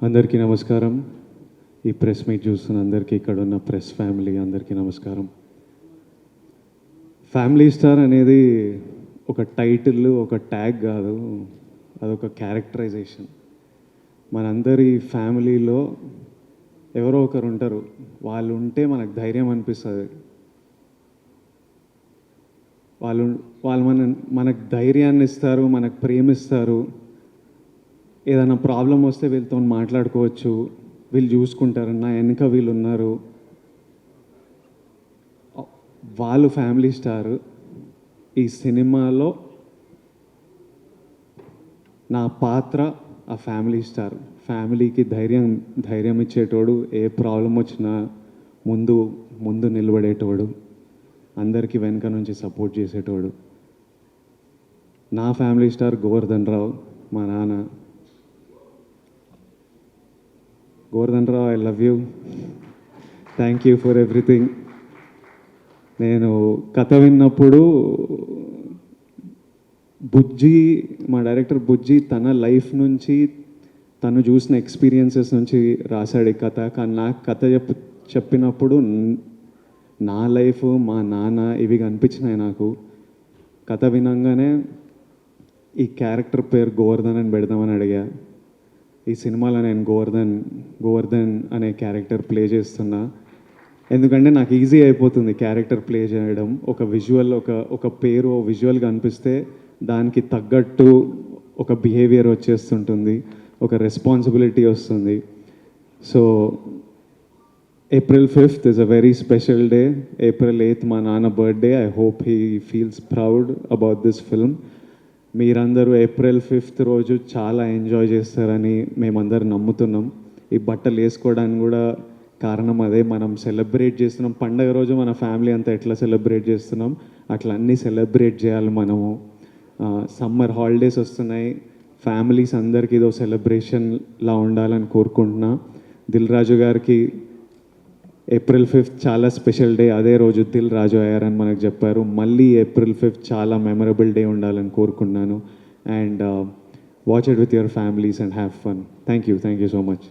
అందరికీ నమస్కారం. ఈ ప్రెస్ మీట్ చూస్తున్న అందరికీ, ఇక్కడ ఉన్న ప్రెస్ ఫ్యామిలీ అందరికీ నమస్కారం. ఫ్యామిలీ స్టార్ అనేది ఒక టైటిల్, ఒక ట్యాగ్ కాదు, అదొక క్యారెక్టరైజేషన్. మనందరి ఫ్యామిలీలో ఎవరో ఒకరు ఉంటారు, వాళ్ళు ఉంటే మనకు ధైర్యం అనిపిస్తుంది. వాళ్ళు వాళ్ళు మనకు ధైర్యాన్ని ఇస్తారు, మనకు ప్రేమిస్తారు. ఏదైనా ప్రాబ్లం వస్తే వీళ్ళతో మాట్లాడుకోవచ్చు, వీళ్ళు చూసుకుంటారు, నా వెనుక వీళ్ళు ఉన్నారు. వాళ్ళు ఫ్యామిలీ స్టార్. ఈ సినిమాలో నా పాత్ర ఆ ఫ్యామిలీ స్టార్. ఫ్యామిలీకి ధైర్యం ఇచ్చేటోడు, ఏ ప్రాబ్లం వచ్చినా ముందు ముందు నిలబడేటోడు, అందరికీ వెనక నుంచి సపోర్ట్ చేసేటోడు. నా ఫ్యామిలీ స్టార్ గోవర్ధన్ రావు, మా నాన్న. Govardhan Rao, I love you, thank you for everything. నేను కథ విన్నప్పుడు బుజ్జి, మా డైరెక్టర్ బుజ్జి తన లైఫ్ నుంచి, తను చూసిన ఎక్స్పీరియన్సెస్ నుంచి రాశాడు ఈ కథ. కానీ నాకు కథ చెప్పినప్పుడు నా లైఫ్, మా నాన్న ఇవి కనిపించినాయి నాకు. కథ వినంగానే ఈ క్యారెక్టర్ పేరు గోవర్ధన్ అని పెడదామని అడిగా. ఈ సినిమాలో నేను గోవర్ధన్ అనే క్యారెక్టర్ ప్లే చేస్తున్నా. ఎందుకంటే నాకు ఈజీ అయిపోతుంది క్యారెక్టర్ ప్లే చేయడం. ఒక విజువల్, ఒక పేరు విజువల్గా అనిపిస్తే దానికి తగ్గట్టు ఒక బిహేవియర్ వచ్చేస్తుంటుంది, ఒక రెస్పాన్సిబిలిటీ వస్తుంది. So April 5th is a very special day. April 8th మా నాన్న birthday. I hope he feels proud about this film. మీరందరూ April 5th రోజు చాలా ఎంజాయ్ చేస్తారని మేమందరం నమ్ముతున్నాం. ఈ బట్టలు వేసుకోవడానికి కూడా కారణం అదే. మనం సెలబ్రేట్ చేస్తున్నాం పండగ రోజు, మన ఫ్యామిలీ అంతా ఎట్లా సెలబ్రేట్ చేస్తున్నాం అట్లా అన్నీ సెలబ్రేట్ చేయాలి మనము. సమ్మర్ హాలిడేస్ వస్తున్నాయి, ఫ్యామిలీస్ అందరికీ ఇదో సెలబ్రేషన్లా ఉండాలని కోరుకుంటున్నా. దిల్ రాజు గారికి April 5th చాలా స్పెషల్ డే. అదే రోజు దిల్ రాజు అయ్యారని మనకు చెప్పారు. మళ్ళీ April 5th చాలా మెమరబుల్ డే ఉండాలని కోరుకున్నాను. And watch it with your families and have fun. Thank you so much.